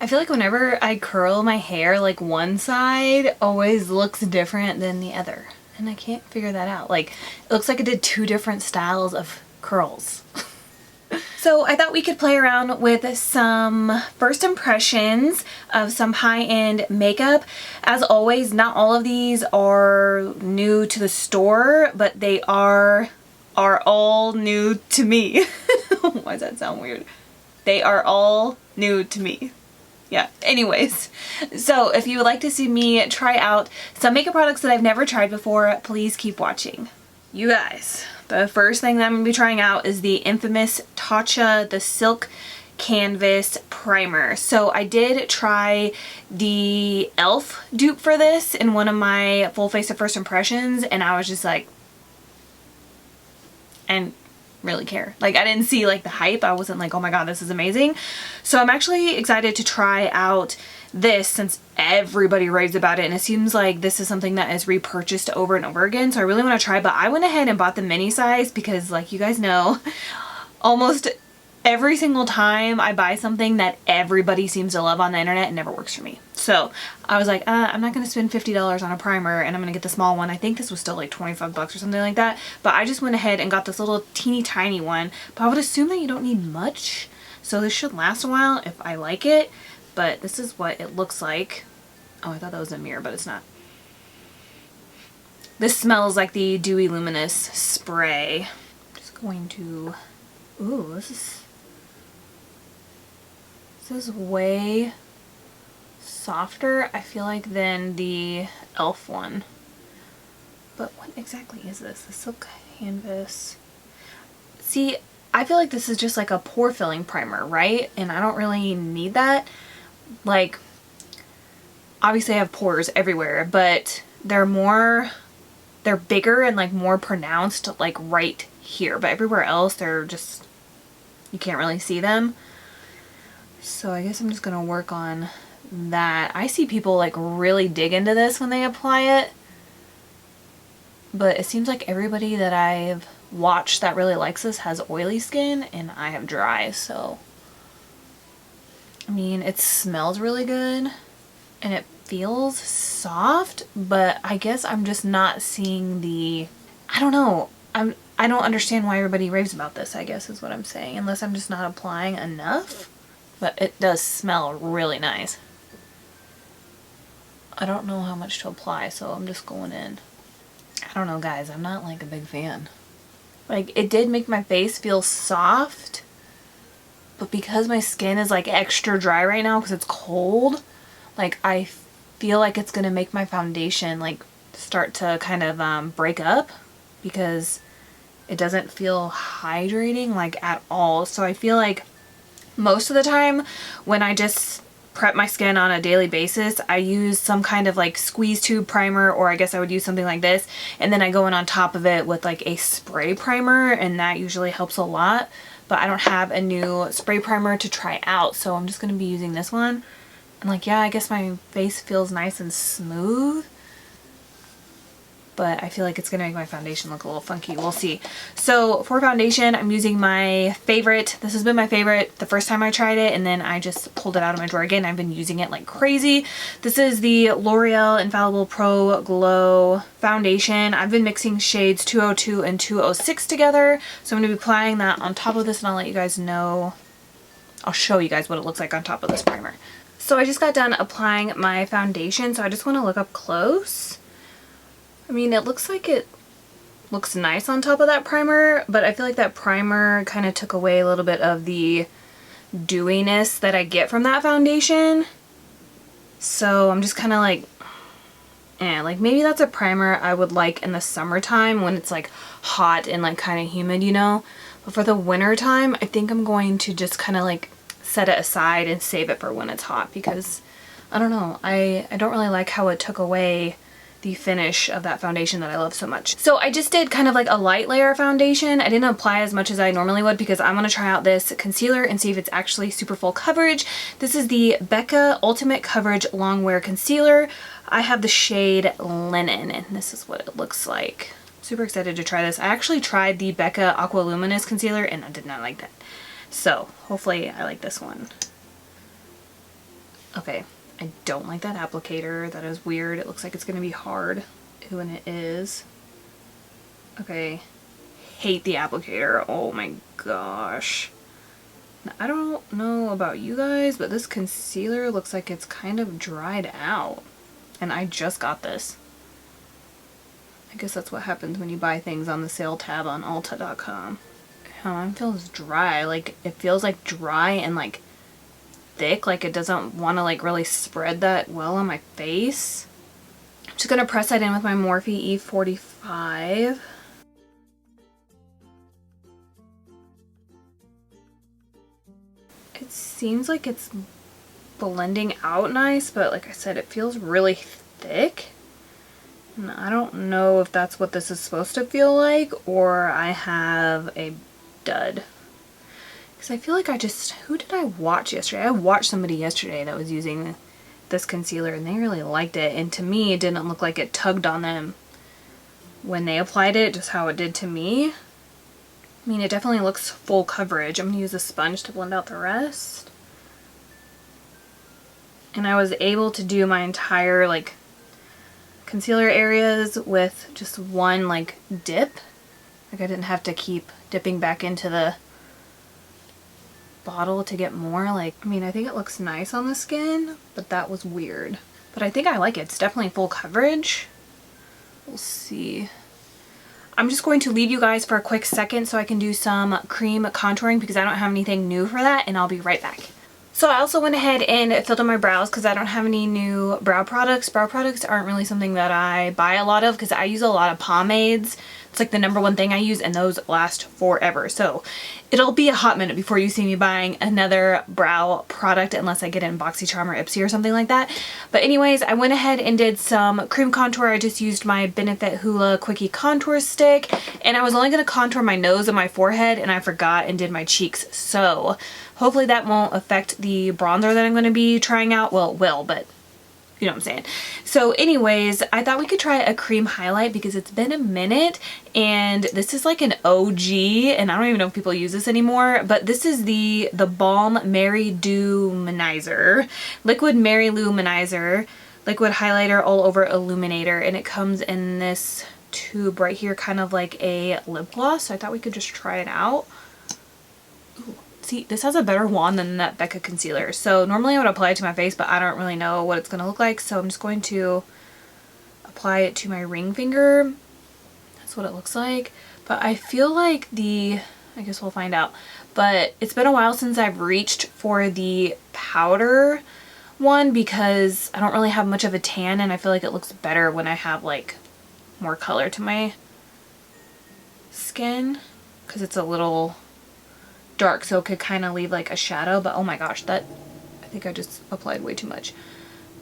I feel like whenever I curl my hair, like one side always looks different than the other. And I can't figure that out. Like, it looks like I did two different styles of curls. So I thought we could play around with some first impressions of some high-end makeup. As always, not all of these are new to the store, but they are all new to me. Why does that sound weird? They are all new to me. Yeah, anyways, so if you would like to see me try out some makeup products that I've never tried before, please keep watching. You guys, the first thing that I'm going to be trying out is the infamous Tatcha the Silk Canvas Primer. So I did try the e.l.f. dupe for this in one of my full face of first impressions, and I was just like, and really care. Like, I didn't see like the hype. I wasn't like, oh my god, this is amazing. So I'm actually excited to try out this since everybody raves about it, and it seems like this is something that is repurchased over and over again. So I really want to try, but I went ahead and bought the mini size because, like you guys know, almost every single time I buy something that everybody seems to love on the internet, it never works for me. So I was like, I'm not going to spend $50 on a primer, and I'm going to get the small one. I think this was still like 25 bucks or something like that. But I just went ahead and got this little teeny tiny one. But I would assume that you don't need much. So this should last a while if I like it. But this is what it looks like. Oh, I thought that was a mirror, but it's not. This smells like the Dewy Luminous spray. I'm just going to... Ooh, this is way softer, I feel like, than the e.l.f. one. But what exactly is this? The Silk Canvas. See, I feel like this is just like a pore filling primer, right? And I don't really need that. Like, obviously I have pores everywhere, but they're bigger and like more pronounced like right here. But everywhere else, they're just, you can't really see them. So I guess I'm just gonna work on that. I see people like really dig into this when they apply it, but it seems like everybody that I've watched that really likes this has oily skin and I have dry. So I mean, it smells really good and it feels soft, but I guess I'm just not seeing the, I don't know, I don't understand why everybody raves about this, I guess is what I'm saying, unless I'm just not applying enough. But it does smell really nice. I don't know how much to apply, so I'm just going in. I don't know, guys. I'm not like a big fan. Like, it did make my face feel soft, but because my skin is like extra dry right now because it's cold, like I feel like it's gonna make my foundation like start to kind of break up because it doesn't feel hydrating like at all. So I feel like most of the time when I just prep my skin on a daily basis, I use some kind of like squeeze tube primer, or I guess I would use something like this, and then I go in on top of it with like a spray primer, and that usually helps a lot. But I don't have a new spray primer to try out, so I'm just going to be using this one. And like, yeah, I guess my face feels nice and smooth, but I feel like it's going to make my foundation look a little funky. We'll see. So for foundation, I'm using my favorite. This has been my favorite the first time I tried it, and then I just pulled it out of my drawer again. I've been using it like crazy. This is the L'Oreal Infallible Pro Glow Foundation. I've been mixing shades 202 and 206 together. So I'm going to be applying that on top of this, and I'll let you guys know. I'll show you guys what it looks like on top of this primer. So I just got done applying my foundation, so I just want to look up close. I mean, it looks like it looks nice on top of that primer, but I feel like that primer kind of took away a little bit of the dewiness that I get from that foundation. So I'm just kind of like, like maybe that's a primer I would like in the summertime when it's like hot and like kind of humid, you know? But for the winter time, I think I'm going to just kind of like set it aside and save it for when it's hot, because I don't know, I don't really like how it took away the finish of that foundation that I love so much. So I just did kind of like a light layer of foundation. I didn't apply as much as I normally would because I'm going to try out this concealer and see if it's actually super full coverage. This is the Becca Ultimate Coverage Longwear Concealer. I have the shade Linen, and this is what it looks like. Super excited to try this. I actually tried the Becca Aqua Luminous Concealer and I did not like that. So hopefully I like this one. Okay, I don't like that applicator. That is weird. It looks like it's going to be hard when it is. Okay, hate the applicator. Oh my gosh. Now, I don't know about you guys, but this concealer looks like it's kind of dried out. And I just got this. I guess that's what happens when you buy things on the sale tab on Ulta.com. Mine feels dry. Like, it feels like dry and like thick. Like it doesn't want to like really spread that well on my face. I'm just gonna press that in with my Morphe E45. It seems like it's blending out nice, but like I said, it feels really thick. And I don't know if that's what this is supposed to feel like, or I have a dud. Because I feel like who did I watch yesterday? I watched somebody yesterday that was using this concealer and they really liked it. And to me, it didn't look like it tugged on them when they applied it, just how it did to me. I mean, it definitely looks full coverage. I'm going to use a sponge to blend out the rest. And I was able to do my entire like concealer areas with just one like dip. Like I didn't have to keep dipping back into the bottle to get more. Like, I mean, I think it looks nice on the skin, but that was weird. But I think I like it. It's definitely full coverage. We'll see. I'm just going to leave you guys for a quick second so I can do some cream contouring because I don't have anything new for that, and I'll be right back. So I also went ahead and filled in my brows because I don't have any new brow products. Brow products aren't really something that I buy a lot of because I use a lot of pomades. It's like the #1 thing I use, and those last forever. So it'll be a hot minute before you see me buying another brow product unless I get it in BoxyCharm or Ipsy or something like that. But anyways, I went ahead and did some cream contour. I just used my Benefit Hoola Quickie Contour Stick, and I was only going to contour my nose and my forehead, and I forgot and did my cheeks. So hopefully that won't affect the bronzer that I'm going to be trying out. Well, it will, but you know what I'm saying. So anyways, I thought we could try a cream highlight because it's been a minute, and this is like an OG, and I don't even know if people use this anymore, but this is the Balm Mary Luminizer, Liquid Mary Luminizer, liquid highlighter all over illuminator, and it comes in this tube right here, kind of like a lip gloss. So I thought we could just try it out. Ooh. See, this has a better wand than that Becca concealer. So normally I would apply it to my face, but I don't really know what it's going to look like. So I'm just going to apply it to my ring finger. That's what it looks like. But I feel like I guess we'll find out. But it's been a while since I've reached for the powder one because I don't really have much of a tan, and I feel like it looks better when I have like more color to my skin because it's a little dark, so it could kind of leave like a shadow. But oh my gosh, I think I just applied way too much.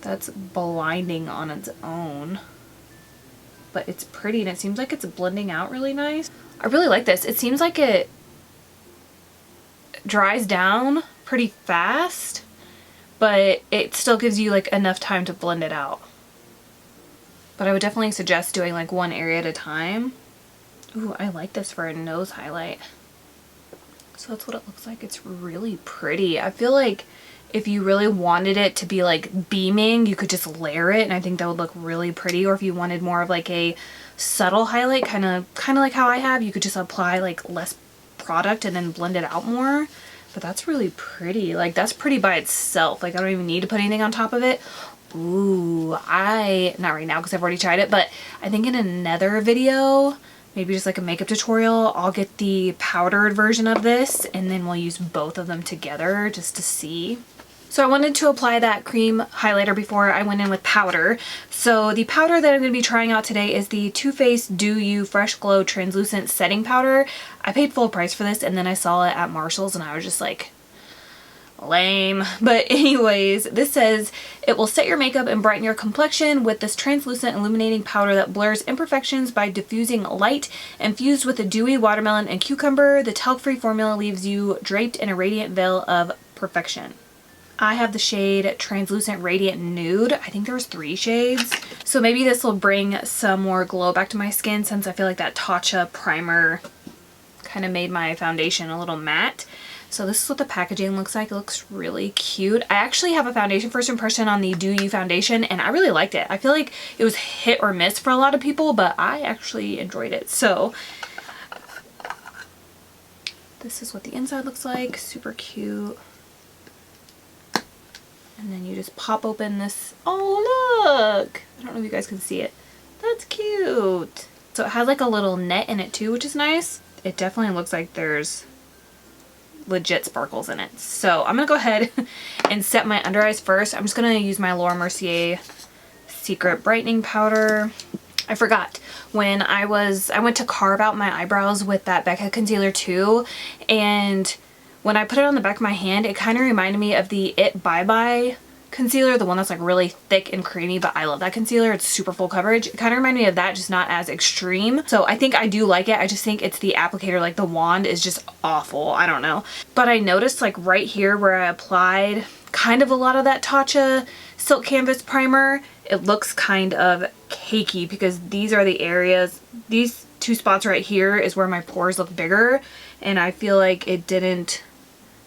That's blinding on its own, but it's pretty, and it seems like it's blending out really nice. I really like this. It seems like it dries down pretty fast, but it still gives you like enough time to blend it out. But I would definitely suggest doing like one area at a time. Ooh, I like this for a nose highlight. So that's what it looks like. It's really pretty. I feel like if you really wanted it to be like beaming, you could just layer it, and I think that would look really pretty. Or if you wanted more of like a subtle highlight, kind of like how I have, you could just apply like less product and then blend it out more. But that's really pretty. Like that's pretty by itself. Like I don't even need to put anything on top of it. Ooh, not right now because I've already tried it, but I think in another video, maybe just like a makeup tutorial, I'll get the powdered version of this, and then we'll use both of them together just to see. So I wanted to apply that cream highlighter before I went in with powder. So the powder that I'm going to be trying out today is the Too Faced Do You Fresh Glow Translucent Setting Powder. I paid full price for this, and then I saw it at Marshall's, and I was just like, lame. But anyways, this says it will set your makeup and brighten your complexion with this translucent illuminating powder that blurs imperfections by diffusing light. Infused with a dewy watermelon and cucumber, the talc-free formula leaves you draped in a radiant veil of perfection. I have the shade Translucent Radiant Nude. I think there's 3 shades. So maybe this will bring some more glow back to my skin, since I feel like that Tatcha primer kind of made my foundation a little matte. So this is what the packaging looks like. It looks really cute. I actually have a foundation first impression on the Do You foundation, and I really liked it. I feel like it was hit or miss for a lot of people, but I actually enjoyed it. So this is what the inside looks like. Super cute. And then you just pop open this. Oh, look! I don't know if you guys can see it. That's cute. So it has like a little net in it too, which is nice. It definitely looks like there's legit sparkles in it. So I'm gonna go ahead and set my under eyes first. I'm just gonna use my Laura Mercier Secret Brightening Powder. I forgot, when I went to carve out my eyebrows with that Becca concealer too, and when I put it on the back of my hand, it kind of reminded me of the It Bye Bye concealer, the one that's like really thick and creamy, but I love that concealer. It's super full coverage. It kind of reminded me of that, just not as extreme. So I think I do like it. I just think it's the applicator, like the wand is just awful. I don't know. But I noticed like right here where I applied kind of a lot of that Tatcha Silk Canvas primer, it looks kind of cakey because these are the areas, these two spots right here is where my pores look bigger, and I feel like it didn't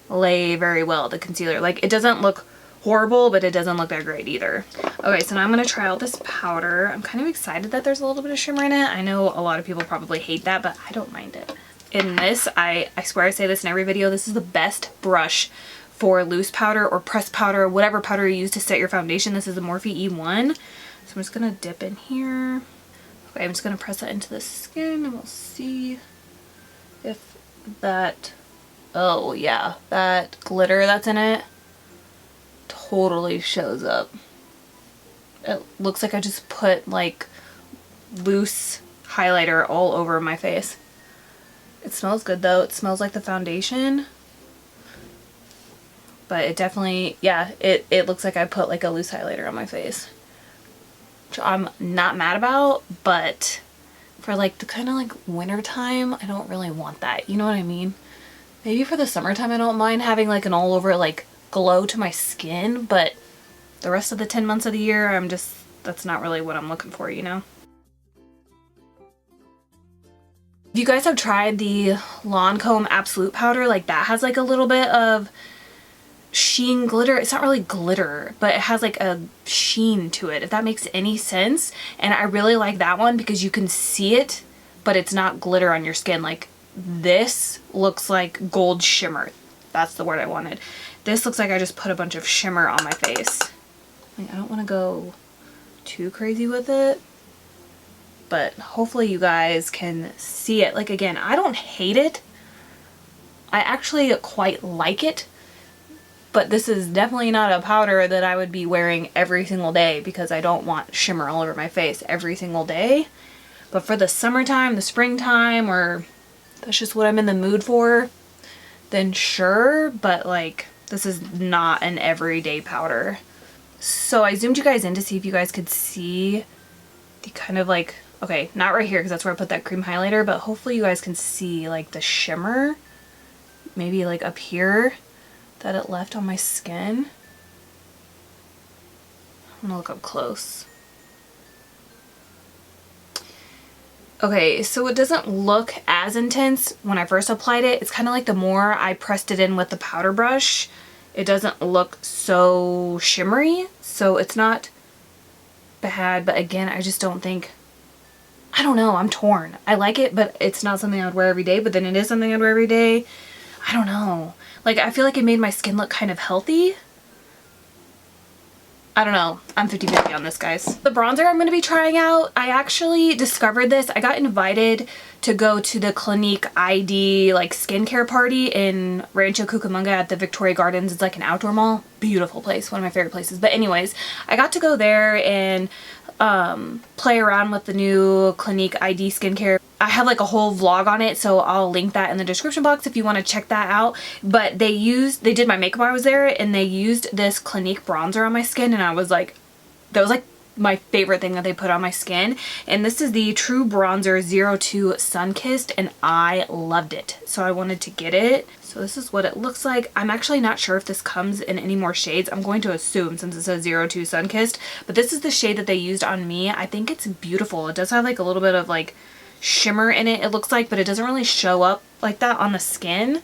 lay very well, the concealer. Like it doesn't look horrible, but it doesn't look that great either. Okay, so now I'm gonna try out this powder. I'm kind of excited that there's a little bit of shimmer in it. I know a lot of people probably hate that, but I don't mind it. In this, I swear I say this in every video, this is the best brush for loose powder or pressed powder or whatever powder you use to set your foundation. This is the Morphe E1. So I'm just gonna dip in here. Okay, I'm just gonna press that into the skin and we'll see if that, oh yeah, that glitter that's in it totally shows up. It looks like I just put like loose highlighter all over my face. It smells good though. It smells like the foundation. But it definitely, yeah, it looks like I put like a loose highlighter on my face. Which I'm not mad about, but for like the kind of like winter time, I don't really want that. You know what I mean? Maybe for the summertime I don't mind having like an all over like glow to my skin, but the rest of the 10 months of the year, I'm just, that's not really what I'm looking for, you know? If you guys have tried the Lancome Absolute powder, like that has like a little bit of sheen glitter. It's not really glitter, but it has like a sheen to it, if that makes any sense. And I really like that one because you can see it, but it's not glitter on your skin. Like this looks like gold shimmer. That's the word I wanted. This looks like I just put a bunch of shimmer on my face. Like, I don't want to go too crazy with it, but hopefully you guys can see it. Like again, I don't hate it. I actually quite like it, but this is definitely not a powder that I would be wearing every single day because I don't want shimmer all over my face every single day. But for the summertime, the springtime, or that's just what I'm in the mood for, then sure, but like this is not an everyday powder. So I zoomed you guys in to see if you guys could see the kind of like, okay, not right here because that's where I put that cream highlighter, but hopefully you guys can see like the shimmer, maybe like up here that it left on my skin. I'm gonna look up close. Okay, so it doesn't look as intense when I first applied it. It's kind of like the more I pressed it in with the powder brush, it doesn't look so shimmery. So it's not bad, but again, I just don't think, I don't know, I'm torn. I like it, but it's not something I would wear every day, but then it is something I'd wear every day. I don't know. Like, I feel like it made my skin look kind of healthy. I don't know. I'm 50-50 on this, guys. The bronzer I'm going to be trying out, I actually discovered this. I got invited to go to the Clinique ID like skincare party in Rancho Cucamonga at the Victoria Gardens. It's like an outdoor mall. Beautiful place. One of my favorite places. But anyways, I got to go there and play around with the new Clinique ID skincare. I have like a whole vlog on it, so I'll link that in the description box if you want to check that out. But they did my makeup while I was there, and they used this Clinique bronzer on my skin, and I was like, that was like my favorite thing that they put on my skin. And this is the True Bronzer 02 Sunkissed, and I loved it, so I wanted to get it. So this is what it looks like. I'm actually not sure if this comes in any more shades. I'm going to assume since it says 02 Sunkissed, but this is the shade that they used on me. I think it's beautiful. It does have like a little bit of like shimmer in it, it looks like, but it doesn't really show up like that on the skin.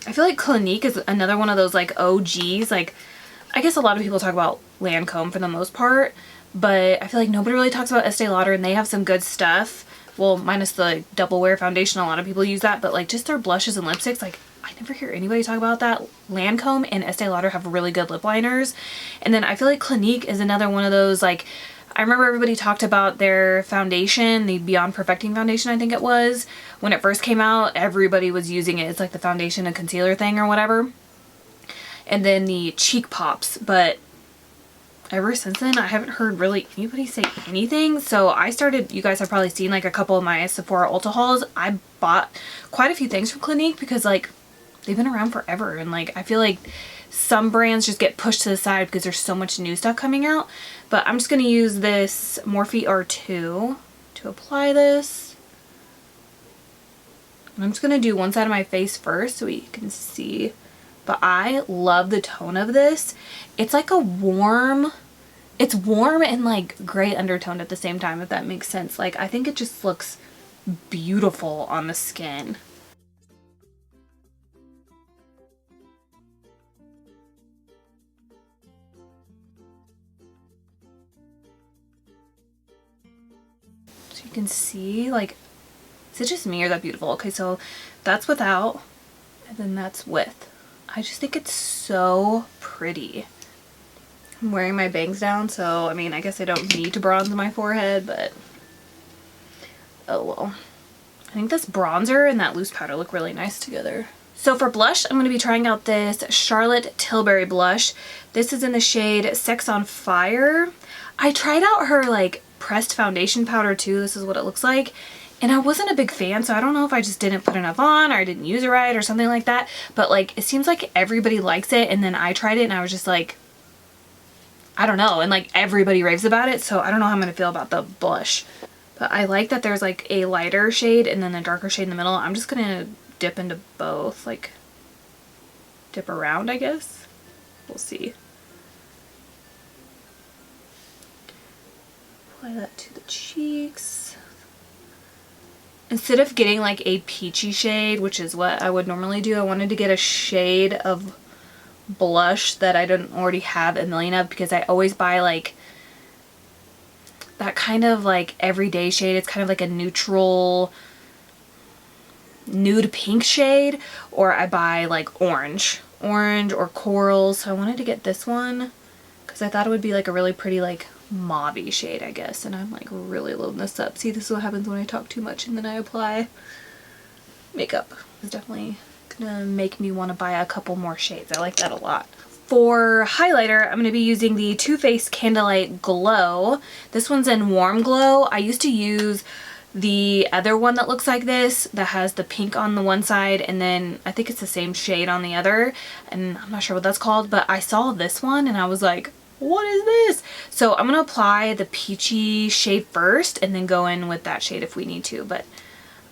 I feel like Clinique is another one of those like OGs. Like, I guess a lot of people talk about Lancome for the most part, but I feel like nobody really talks about Estee Lauder, and they have some good stuff. Well, minus the double wear foundation, a lot of people use that, but like just their blushes and lipsticks, like I never hear anybody talk about that. Lancome and Estee Lauder have really good lip liners. And then I feel like Clinique is another one of those, like, I remember everybody talked about their foundation, the Beyond Perfecting foundation, I think it was. When it first came out, everybody was using it. It's like the foundation and concealer thing or whatever. And then the Cheek Pops, but ever since then, I haven't heard really anybody say anything. So I started, you guys have probably seen like a couple of my Sephora Ulta hauls. I bought quite a few things from Clinique because like they've been around forever. And like, I feel like some brands just get pushed to the side because there's so much new stuff coming out. But I'm just going to use this Morphe R2 to apply this. And I'm just going to do one side of my face first so you can see. But I love the tone of this. It's like a warm, it's warm and like gray undertone at the same time, if that makes sense. Like, I think it just looks beautiful on the skin. So you can see, like, is it just me or that beautiful? Okay, so that's without, and then that's with. I just think it's so pretty. I'm wearing my bangs down, so I mean, I guess I don't need to bronze my forehead, but oh well. I think this bronzer and that loose powder look really nice together. So for blush, I'm going to be trying out this Charlotte Tilbury blush. This is in the shade Sex on Fire. I tried out her like pressed foundation powder too. This is what it looks like. And I wasn't a big fan, so I don't know if I just didn't put enough on or I didn't use it right or something like that. But like, it seems like everybody likes it, and then I tried it and I was just like, I don't know. And like everybody raves about it, so I don't know how I'm going to feel about the blush. But I like that there's like a lighter shade and then a darker shade in the middle. I'm just going to dip into both, like dip around, I guess. We'll see. Apply that to the cheeks. Instead of getting like a peachy shade, which is what I would normally do, I wanted to get a shade of blush that I didn't already have a million of, because I always buy like that kind of like everyday shade. It's kind of like a neutral nude pink shade, or I buy like orange or coral. So I wanted to get this one because I thought it would be like a really pretty like mauve-y shade, I guess. And I'm like really loading this up. See, this is what happens when I talk too much and then I apply makeup. It's definitely gonna make me want to buy a couple more shades. I like that a lot. For highlighter, I'm going to be using the Too Faced Candlelight Glow. This one's in Warm Glow. I used to use the other one that looks like this, that has the pink on the one side, and then I think it's the same shade on the other, and I'm not sure what that's called, but I saw this one and I was like, what is this? So I'm going to apply the peachy shade first and then go in with that shade if we need to. But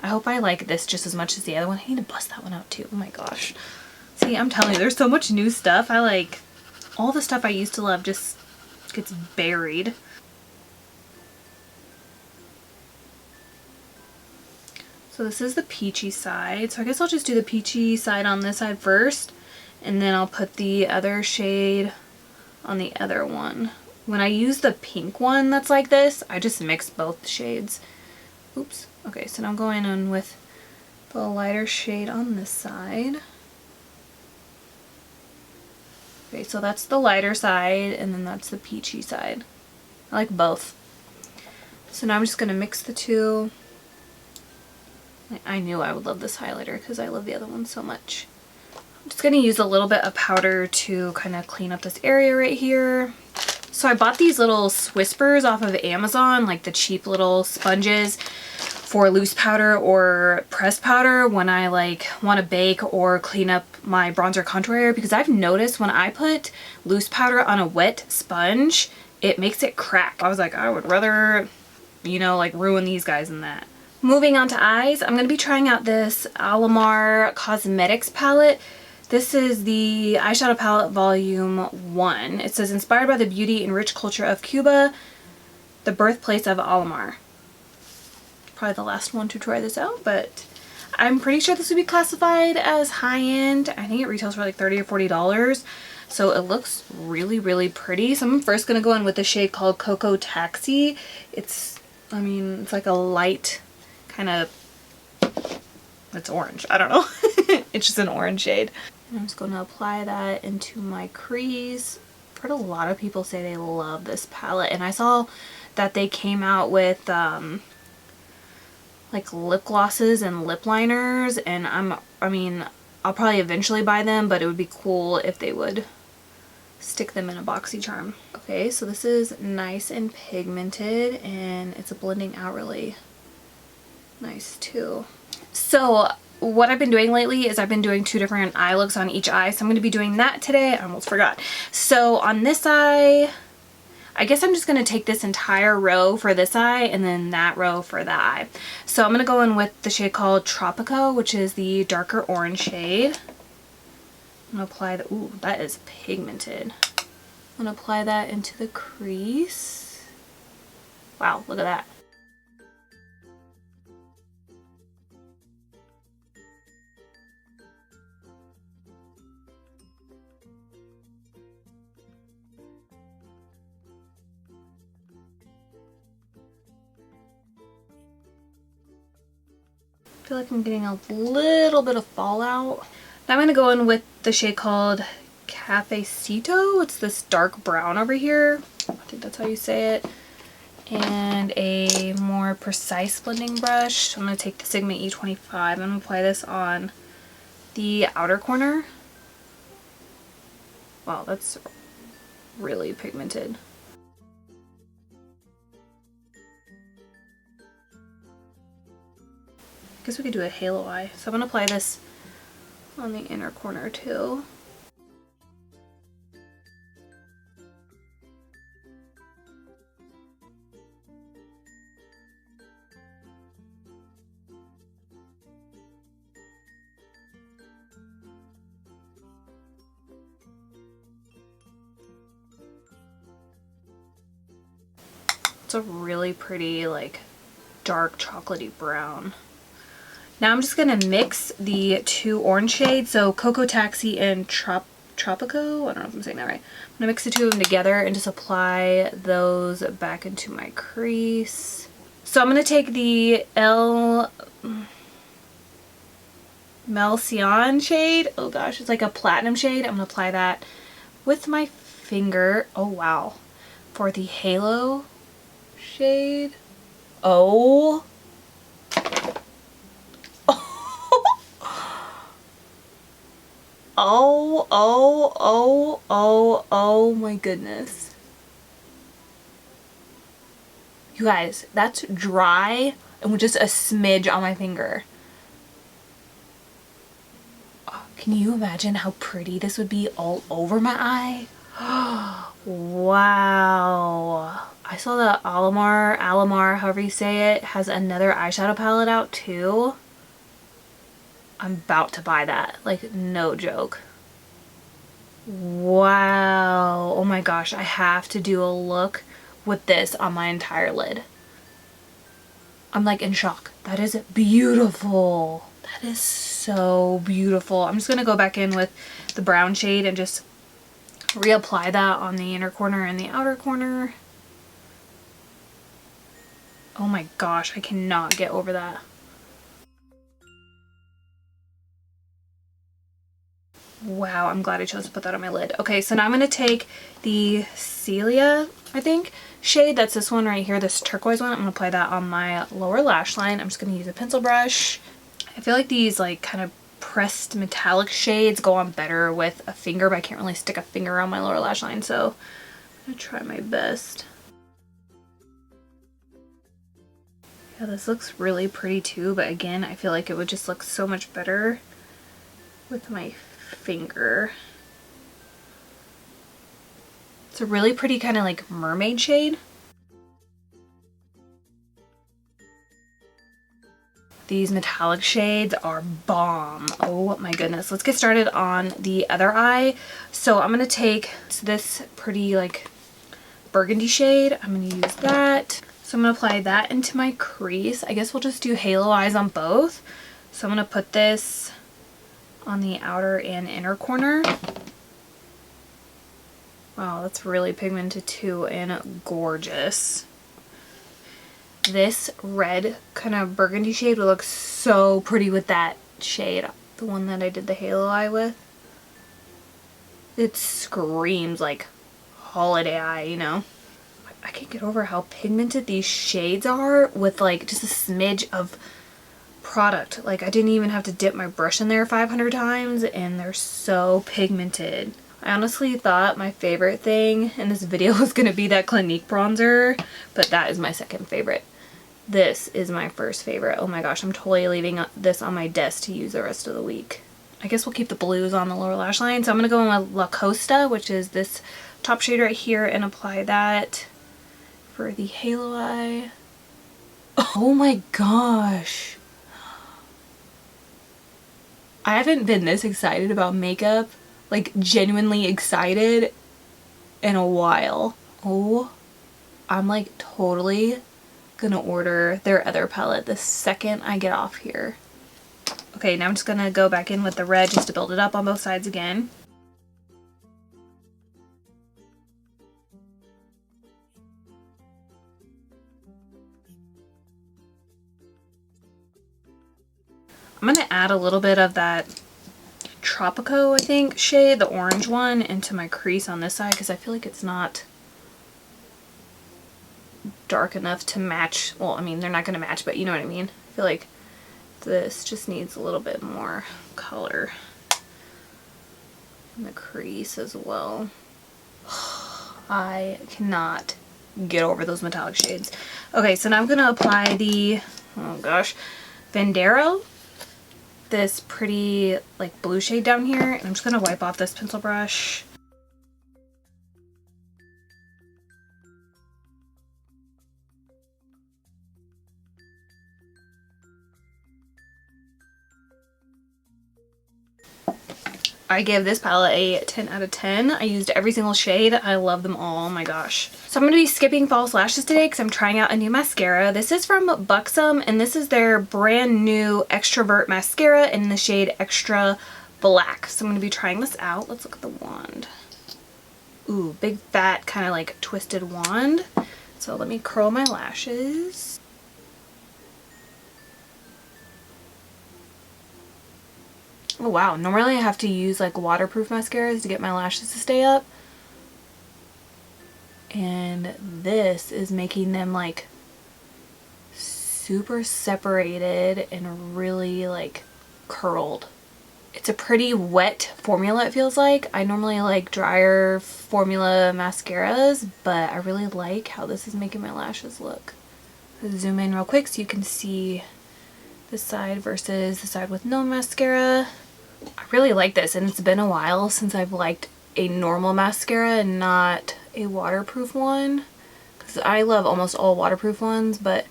I hope I like this just as much as the other one. I need to bust that one out too. Oh my gosh. See, I'm telling you, there's so much new stuff. I like all the stuff I used to love just gets buried. So this is the peachy side. So I guess I'll just do the peachy side on this side first, and then I'll put the other shade on the other one. When I use the pink one that's like this, I just mix both shades. Oops. Okay, so now I'm going on with the lighter shade on this side. Okay, so that's the lighter side, and then that's the peachy side. I like both. So now I'm just going to mix the two. I knew I would love this highlighter because I love the other one so much. I'm just going to use a little bit of powder to kind of clean up this area right here. So I bought these little Swispers off of Amazon, like the cheap little sponges for loose powder or pressed powder when I like want to bake or clean up my bronzer contour area, because I've noticed when I put loose powder on a wet sponge, it makes it crack. I was like, I would rather, you know, like ruin these guys than that. Moving on to eyes, I'm going to be trying out this Alamar Cosmetics palette. This is the eyeshadow palette volume 1. It says, inspired by the beauty and rich culture of Cuba, the birthplace of Alamar. Probably the last one to try this out, but I'm pretty sure this would be classified as high-end. I think it retails for like $30 or $40. So it looks really, really pretty. So I'm first gonna go in with the shade called Cocoa Taxi. It's, I mean, it's like a light kind of, it's orange. I don't know. It's just an orange shade. And I'm just gonna apply that into my crease. I've heard a lot of people say they love this palette, and I saw that they came out with like lip glosses and lip liners, and I mean, I'll probably eventually buy them, but it would be cool if they would stick them in a BoxyCharm. Okay, so this is nice and pigmented, and it's blending out really nice too. So what I've been doing lately is I've been doing 2 different eye looks on each eye, so I'm going to be doing that today. I almost forgot. So on this eye, I guess I'm just going to take this entire row for this eye and then that row for that eye. So I'm going to go in with the shade called Tropico, which is the darker orange shade. I'm going to apply the, ooh, that is pigmented. I'm going to apply that into the crease. Wow, look at that. I feel like I'm getting a little bit of fallout. Now I'm going to go in with the shade called Cafecito. It's this dark brown over here. I think that's how you say it. And a more precise blending brush. So I'm going to take the Sigma E25. I'm going to apply this on the outer corner. Wow, that's really pigmented. I guess we could do a halo eye. So I'm going to apply this on the inner corner too. It's a really pretty, like, dark chocolatey brown. Now I'm just gonna mix the 2 orange shades, so Cocoa Taxi and Tropico. I don't know if I'm saying that right. I'm gonna mix the 2 of them together and just apply those back into my crease. So I'm gonna take the Melcion shade. Oh gosh, it's like a platinum shade. I'm gonna apply that with my finger. Oh wow. For the halo shade. Oh. Oh my goodness. You guys, that's dry and with just a smidge on my finger. Oh, can you imagine how pretty this would be all over my eye? Wow. I saw that Alamar, however you say it, has another eyeshadow palette out too. I'm about to buy that, like, no joke. Wow. Oh my gosh, I have to do a look with this on my entire lid. I'm like in shock. That is beautiful. That is so beautiful. I'm just gonna go back in with the brown shade and just reapply that on the inner corner and the outer corner. Oh my gosh, I cannot get over that. Wow, I'm glad I chose to put that on my lid. Okay, so now I'm going to take the Celia, I think, shade. That's this one right here, this turquoise one. I'm going to apply that on my lower lash line. I'm just going to use a pencil brush. I feel like these like kind of pressed metallic shades go on better with a finger, but I can't really stick a finger on my lower lash line, so I'm going to try my best. Yeah, this looks really pretty too, but again, I feel like it would just look so much better with my finger. It's a really pretty kind of like mermaid shade. These metallic shades are bomb. Oh my goodness. Let's get started on the other eye. So I'm going to take this pretty like burgundy shade. I'm going to use that. So I'm going to apply that into my crease. I guess we'll just do halo eyes on both. So I'm going to put this on the outer and inner corner. Wow, that's really pigmented too and gorgeous. This red kind of burgundy shade would look so pretty with that shade, the one that I did the halo eye with. It screams like holiday eye, you know? I can't get over how pigmented these shades are with like just a smidge of product. Like I didn't even have to dip my brush in there 500 times and they're so pigmented. I honestly thought my favorite thing in this video was going to be that Clinique bronzer, but that is my second favorite. This is my first favorite. Oh my gosh, I'm totally leaving this on my desk to use the rest of the week. I guess we'll keep the blues on the lower lash line. So I'm going to go in with La Costa, which is this top shade right here, and apply that for the halo eye. Oh my gosh. I haven't been this excited about makeup, like genuinely excited, in a while. Oh, I'm like totally gonna order their other palette the second I get off here. Okay, now I'm just gonna go back in with the red just to build it up on both sides again. I'm gonna add a little bit of that Tropico, I think, shade, the orange one, into my crease on this side because I feel like it's not dark enough to match. Well, I mean, they're not going to match, but you know what I mean. I feel like this just needs a little bit more color in the crease as well. I cannot get over those metallic shades. Okay, so now I'm going to apply the, oh gosh, Vendero, this pretty like blue shade down here, and I'm just going to wipe off this pencil brush. I give this palette a 10 out of 10. I used every single shade. I love them all. Oh my gosh. So I'm going to be skipping false lashes today because I'm trying out a new mascara. This is from Buxom, and this is their brand new Extrovert mascara in the shade Extra Black. So I'm going to be trying this out. Let's look at the wand. Ooh, big fat kind of like twisted wand. So let me curl my lashes. Oh wow, normally I have to use like waterproof mascaras to get my lashes to stay up. And this is making them like super separated and really like curled. It's a pretty wet formula, it feels like. I normally like drier formula mascaras, but I really like how this is making my lashes look. I'll zoom in real quick so you can see this side versus the side with no mascara. I really like this, and it's been a while since I've liked a normal mascara and not a waterproof one, because I love almost all waterproof ones, but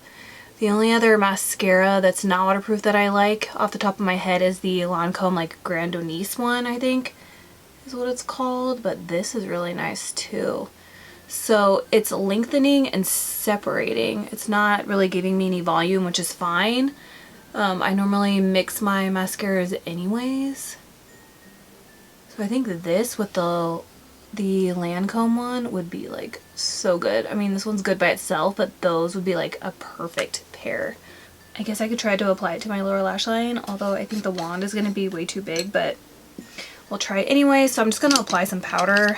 the only other mascara that's not waterproof that I like off the top of my head is the Lancome like Grandonice one, I think is what it's called, but this is really nice too. So it's lengthening and separating. It's not really giving me any volume, which is fine. I normally mix my mascaras anyways. So I think that this with the Lancome one would be like so good. I mean, this one's good by itself, but those would be like a perfect pair. I guess I could try to apply it to my lower lash line, although I think the wand is going to be way too big, but we'll try it anyway. So I'm just going to apply some powder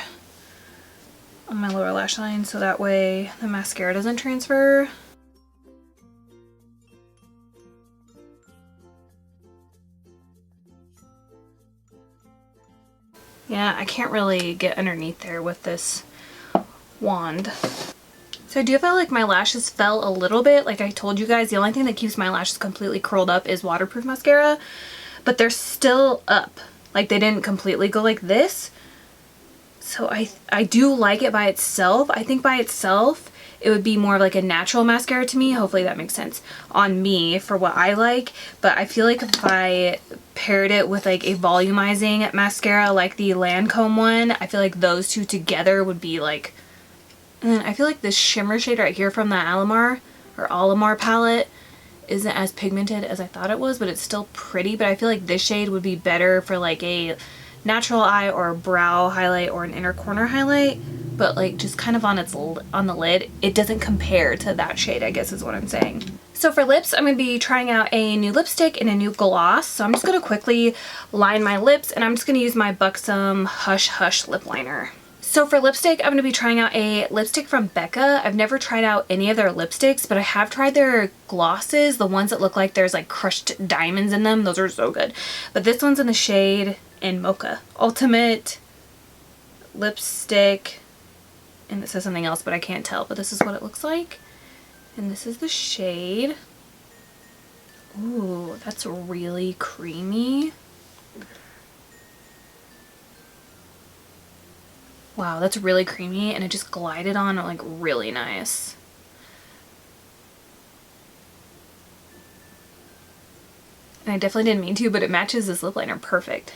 on my lower lash line so that way the mascara doesn't transfer. Yeah, I can't really get underneath there with this wand. So I do feel like my lashes fell a little bit. Like I told you guys, the only thing that keeps my lashes completely curled up is waterproof mascara, but they're still up. Like they didn't completely go like this. So I do like it by itself. I think by itself it would be more of like a natural mascara to me. Hopefully that makes sense on me for what I like. But I feel like if I paired it with like a volumizing mascara like the Lancome one, I feel like those two together would be like, and I feel like this shimmer shade right here from the Alamar palette isn't as pigmented as I thought it was, but it's still pretty. But I feel like this shade would be better for like a natural eye or a brow highlight or an inner corner highlight, but like just kind of on the lid, it doesn't compare to that shade, I guess is what I'm saying. So for lips, I'm going to be trying out a new lipstick and a new gloss. So I'm just going to quickly line my lips, and I'm just going to use my Buxom Hush Hush lip liner. So for lipstick, I'm going to be trying out a lipstick from Becca. I've never tried out any of their lipsticks, but I have tried their glosses, the ones that look like there's like crushed diamonds in them. Those are so good. But this one's in the shade in Mocha. Ultimate lipstick, and it says something else, but I can't tell. But this is what it looks like. And this is the shade. Ooh, that's really creamy. Wow, that's really creamy, and it just glided on like really nice. And I definitely didn't mean to, but it matches this lip liner perfect.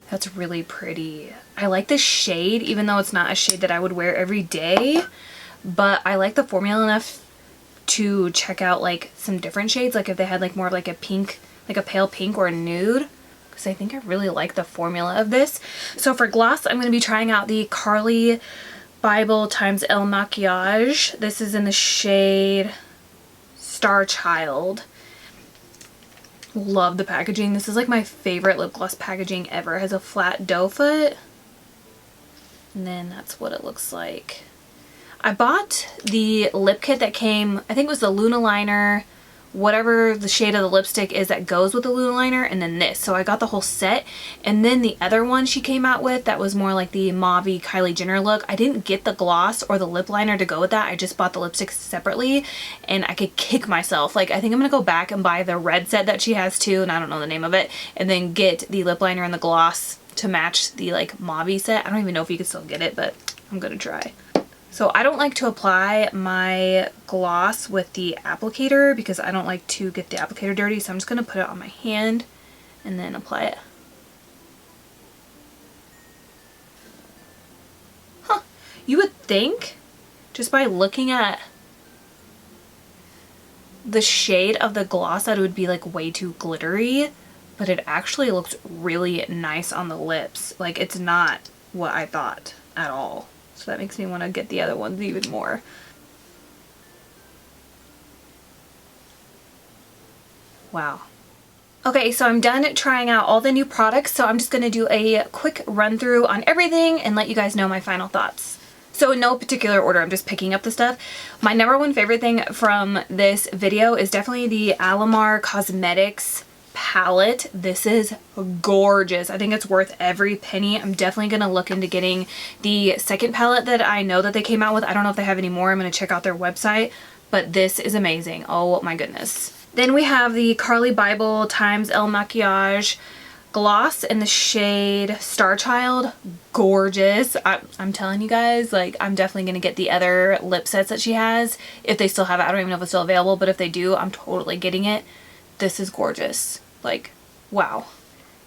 That's really pretty. I like this shade, even though it's not a shade that I would wear every day, but I like the formula enough to check out like some different shades, like if they had like more of like a pink, like a pale pink or a nude, because I think I really like the formula of this. So for gloss, I'm going to be trying out the Carli Bybel x Elle Makiage. This is in the shade Star Child. Love the packaging. This is like my favorite lip gloss packaging ever. It has a flat doe foot, and then that's what it looks like. I bought the lip kit that came, I think it was the Luna liner, whatever the shade of the lipstick is that goes with the Luna liner, and then this. So I got the whole set, and then the other one she came out with that was more like the mauve-y Kylie Jenner look. I didn't get the gloss or the lip liner to go with that. I just bought the lipsticks separately, and I could kick myself. Like, I think I'm gonna go back and buy the red set that she has too, and I don't know the name of it, and then get the lip liner and the gloss to match the like mauve-y set. I don't even know if you can still get it, but I'm gonna try. So I don't like to apply my gloss with the applicator because I don't like to get the applicator dirty. So I'm just going to put it on my hand and then apply it. Huh. You would think just by looking at the shade of the gloss that it would be like way too glittery, but it actually looks really nice on the lips. Like, it's not what I thought at all. So that makes me want to get the other ones even more. Wow. Okay, so I'm done trying out all the new products, so I'm just going to do a quick run through on everything and let you guys know my final thoughts. So in no particular order, I'm just picking up the stuff. My number one favorite thing from this video is definitely the Alamar Cosmetics palette. This is gorgeous. I think it's worth every penny. I'm definitely going to look into getting the second palette that I know that they came out with. I don't know if they have any more. I'm going to check out their website, but this is amazing. Oh my goodness. Then we have the Carli Bybel x Elle Makiage gloss in the shade Star Child. Gorgeous. I'm telling you guys, like, I'm definitely going to get the other lip sets that she has if they still have it. I don't even know if it's still available, but if they do, I'm totally getting it. This is gorgeous. Like, wow.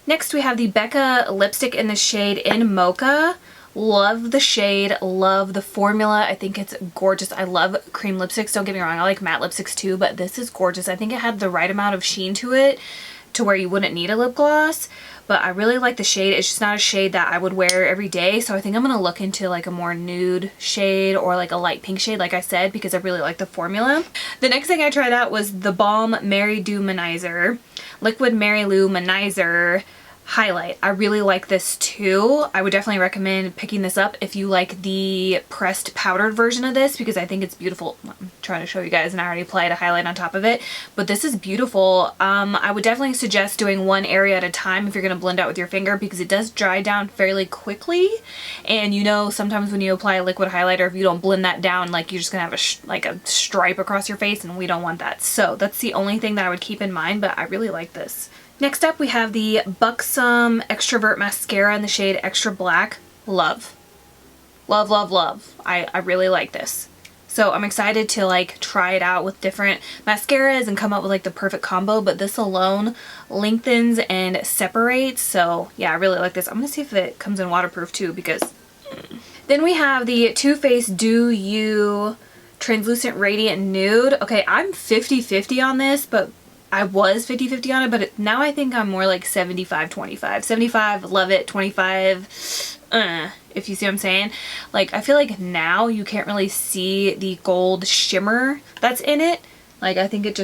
Next we have the Becca lipstick in the shade in Mocha. Love the shade, love the formula. I think it's gorgeous. I love cream lipsticks, don't get me wrong. I like matte lipsticks too, but this is gorgeous. I think it had the right amount of sheen to it to where you wouldn't need a lip gloss, but I really like the shade. It's just not a shade that I would wear every day, so I think I'm gonna look into like a more nude shade or like a light pink shade, like I said, because I really like the formula. The next thing I tried out was the Balm Mary Lou Manizer, Liquid Mary Lou Manizer highlight. I really like this too. I would definitely recommend picking this up if you like the pressed powdered version of this, because I think it's beautiful. I'm trying to show you guys and I already applied a highlight on top of it, but this is beautiful. I would definitely suggest doing one area at a time if you're going to blend out with your finger, because it does dry down fairly quickly, and you know, sometimes when you apply a liquid highlighter, if you don't blend that down, like, you're just gonna have a stripe across your face, and we don't want that. So that's the only thing that I would keep in mind, but I really like this. Next up we have the Buxom Extrovert Mascara in the shade Extra Black. Love. Love, love, love. I really like this. So I'm excited to like try it out with different mascaras and come up with like the perfect combo, but this alone lengthens and separates. So yeah, I really like this. I'm gonna see if it comes in waterproof too, because then we have the Too Faced Do You Translucent Radiant Nude. Okay, I'm 50-50 on this, but I was 50-50 on it, but now I think I'm more like 75-25. 75, love it. 25, if you see what I'm saying. Like, I feel like now you can't really see the gold shimmer that's in it. Like, I think it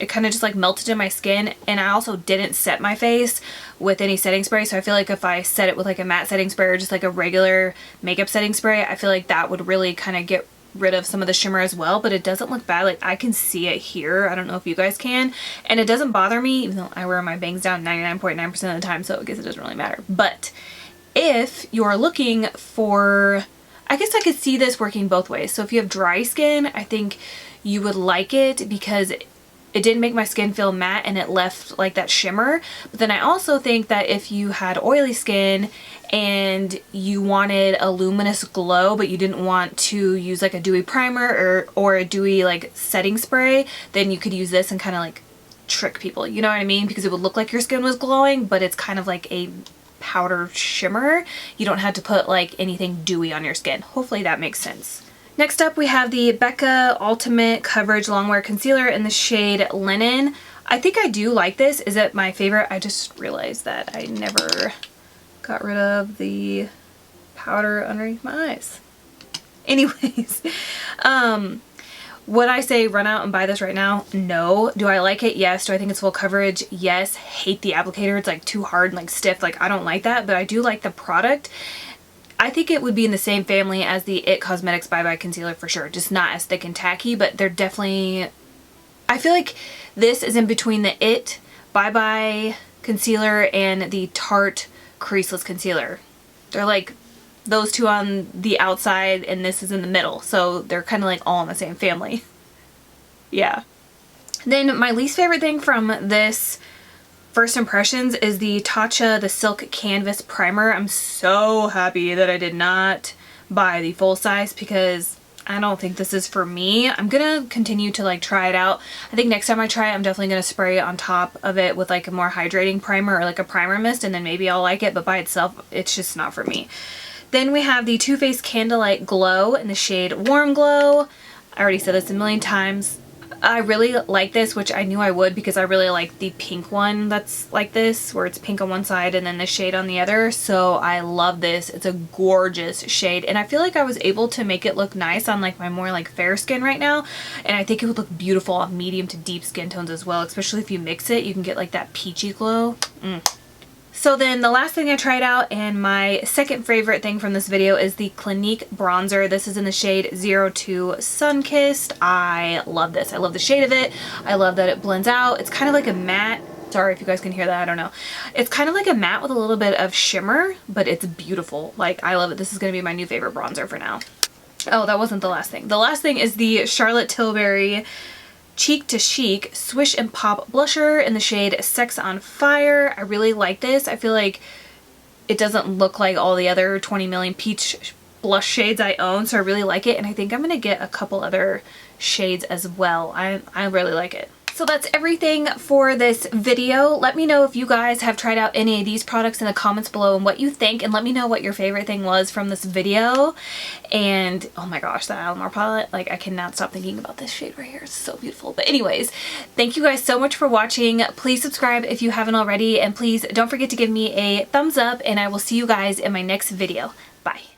kind of just like melted in my skin, and I also didn't set my face with any setting spray, so I feel like if I set it with like a matte setting spray or just like a regular makeup setting spray, I feel like that would really kind of get rid of some of the shimmer as well. But it doesn't look bad. Like, I can see it here. I don't know if you guys can, and it doesn't bother me, even though I wear my bangs down 99.9% of the time, so I guess it doesn't really matter. But if you're looking for, I guess I could see this working both ways. So if you have dry skin, I think you would like it because it didn't make my skin feel matte and it left like that shimmer. But then I also think that if you had oily skin and you wanted a luminous glow, but you didn't want to use like a dewy primer or a dewy like setting spray, then you could use this and kind of like trick people, you know what I mean? Because it would look like your skin was glowing, but it's kind of like a powder shimmer. You don't have to put like anything dewy on your skin. Hopefully that makes sense. Next up, we have the Becca Ultimate Coverage Longwear Concealer in the shade Linen. I think I do like this. Is it my favorite? I just realized that I never got rid of the powder underneath my eyes. Anyways, would I say run out and buy this right now? No. Do I like it? Yes. Do I think it's full coverage? Yes. Hate the applicator. It's like too hard and like stiff. Like, I don't like that, but I do like the product. I think it would be in the same family as the IT Cosmetics Bye Bye Concealer for sure. Just not as thick and tacky, but they're definitely, I feel like this is in between the IT Bye Bye Concealer and the Tarte Creaseless Concealer. They're like those two on the outside and this is in the middle. So they're kind of like all in the same family. Yeah. Then my least favorite thing from this first impressions is the Tatcha the Silk Canvas Primer. I'm so happy that I did not buy the full size because I don't think this is for me. I'm gonna continue to like try it out. I think next time I try it, I'm definitely gonna spray it on top of it with like a more hydrating primer or like a primer mist, and then maybe I'll like it, but by itself, it's just not for me. Then we have the Too Faced Candlelight Glow in the shade Warm Glow. I already said this a million times. I really like this, which I knew I would because I really like the pink one that's like this, where it's pink on one side and then the shade on the other. So I love this. It's a gorgeous shade, and I feel like I was able to make it look nice on like my more like fair skin right now, and I think it would look beautiful on medium to deep skin tones as well, especially if you mix it. You can get like that peachy glow. So then the last thing I tried out, and my second favorite thing from this video, is the Clinique bronzer. This is in the shade 02 Sunkissed. I love this. I love the shade of it. I love that it blends out. It's kind of like a matte. Sorry if you guys can hear that, I don't know. It's kind of like a matte with a little bit of shimmer, but it's beautiful. Like, I love it. This is going to be my new favorite bronzer for now. Oh, that wasn't the last thing. The last thing is the Charlotte Tilbury Cheek to Chic Swish and Pop Blusher in the shade Sex on Fire. I really like this. I feel like it doesn't look like all the other 20 million peach blush shades I own, so I really like it, and I think I'm going to get a couple other shades as well. I really like it. So that's everything for this video. Let me know if you guys have tried out any of these products in the comments below and what you think, and let me know what your favorite thing was from this video. And oh my gosh, that Alamar palette, like I cannot stop thinking about this shade right here. It's so beautiful. But anyways, thank you guys so much for watching. Please subscribe if you haven't already, and please don't forget to give me a thumbs up, and I will see you guys in my next video. Bye.